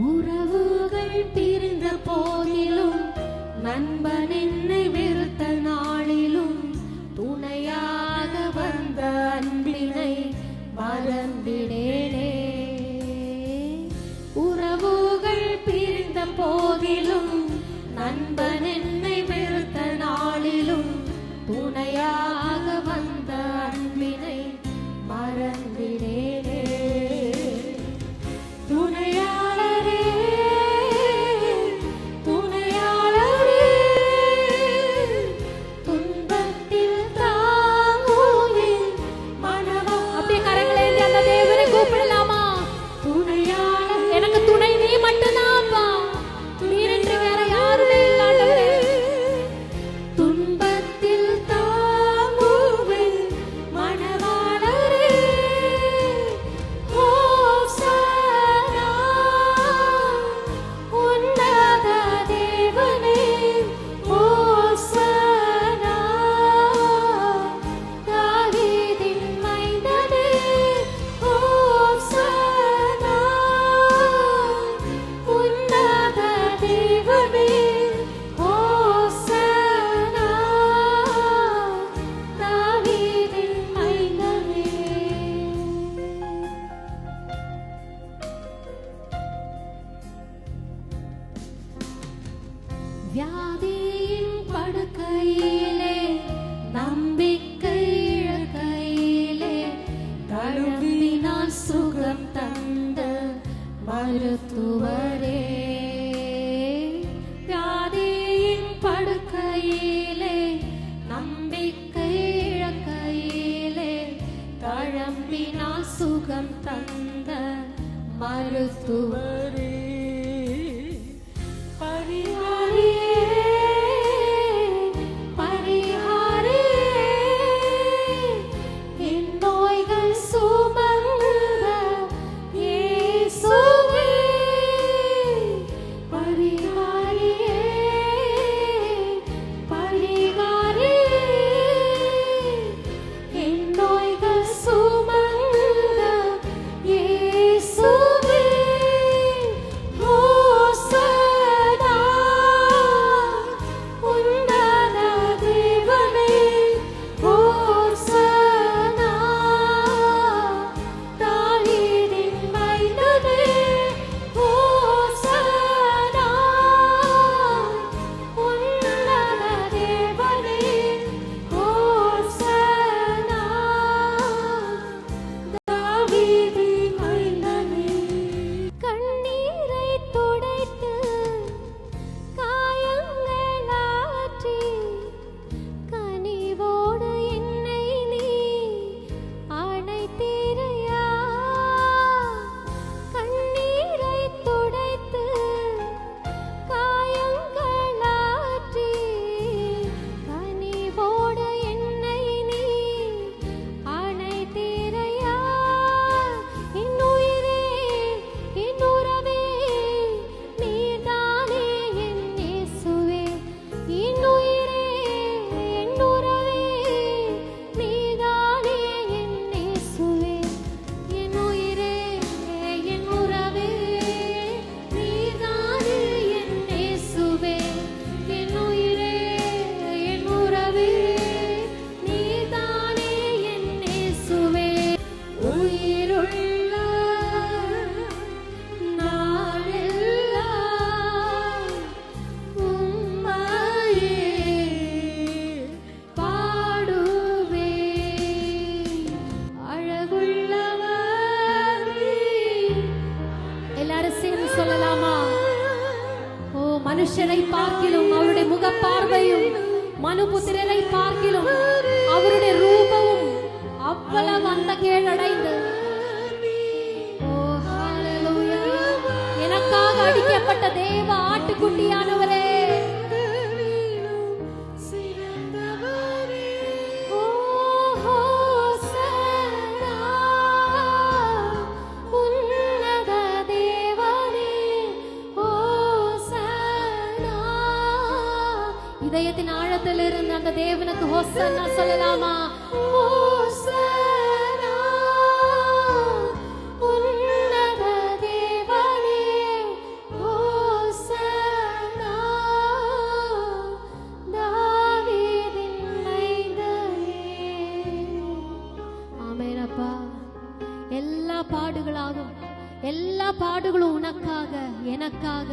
உறவுகள் பிரிந்த போதிலும் நண்பன் என்னை வெறுத்த நாளிலும் துணையாக வந்த அன்பினை மறந்திடேனே. உறவுகள் பிரிந்த போதிலும் நண்பன் என்னை வெறுத்த நாளிலும் துணையாக வந்த அன்பினை மறந்திடேனே. துணையாளரே துணையாளரே துன்பத்தில் தாங்குவேன் மனவா. அப்படியே கரங்களை ஏந்தி அந்த தேவனை கூப்பிடலாமா? துணையாளர், எனக்கு துணை நீ மட்டும்தான் வா, நீரின்றி வேற யாருமே இல்லாதவரே. துன்பத்தில் தாங்குவேன் மனவாளரே. ஹோசன்னா உன்னத தேவனே. ஹோசன்னா தாவீதின் மைந்தனே. ஹோசன்னா உன்னத தேவனே. ஹோசன்னா தாவீதின் மைந்தனே. வியாதியின் படுக்கையிலே நம்பிக்கை இழக்கையிலே தழுவினால் சுகம் தந்த மருத்துவரே. வியாதியின் படுக்கையிலே நம்பிக்கை இழக்கையிலே தழுவினால் சுகம் தந்த மருத்துவரே. பரிகாரியே பரிகாரியே என் நோய்கள் சுமந்த இயேசுவே. பரிகாரியே பரிகாரியே என் நோய்கள் சுமந்த இயேசுவே. ஹோசன்னா உன்னத தேவனே. ஹோசன்னா தாவீதின் மைந்தனே. ஹோசன்னா உன்னத தேவனே. ஹோசன்னா தாவீதின் மைந்தனே. கண்ணீரை துடைத்து காயங்களாற்றி கனிவோடு என்னை நீ அணைத்தீரையா. கண்ணீரை துடைத்து காயங்களாற்றி கனிவோடு என்னை நீ அணைத்தீரையா. என் உயிரே என் உறவே நீதானே என் இயேசுவே. என் உயிரே என் உறவே நீதானே என் இயேசுவே. என் உயிரே என் உறவே நீதானே என் இயேசுவே. என் உயிரே என் உறவே நீதானே என் இயேசுவே. உயிருள்ள நாளெல்லாம் உம்மையே பாடுவேன். அழகுள்ளவர் நீர். எல்லாரும் சேர்ந்து சொல்லலாமா? ஓ, மனுஷரை பார்க்கிலும் அவருடைய முகப்பார்வையும் மனுபுத்திரரை பார்க்கிலும் அவருடைய ரூபமும் அவ்வளவு அந்த கேடடைந்து. ஓ ஹalleluya. எனக்காக அடிக்கப்பட்ட தேவ ஆட்டுக்குட்டியானவரே. ஓ ஹோசன்னா உன்னத தேவனே. ஹோசன்னா. இதயத்தின் ஆழத்திலிருந்து அந்த தேவனுக்கு ஹோசன்னா சொல்லலாமா? ஹோசன்னா உன்னத தேவனே. பாடுகளாகும். எல்லா பாடுகளும் உனக்காக, எனக்காக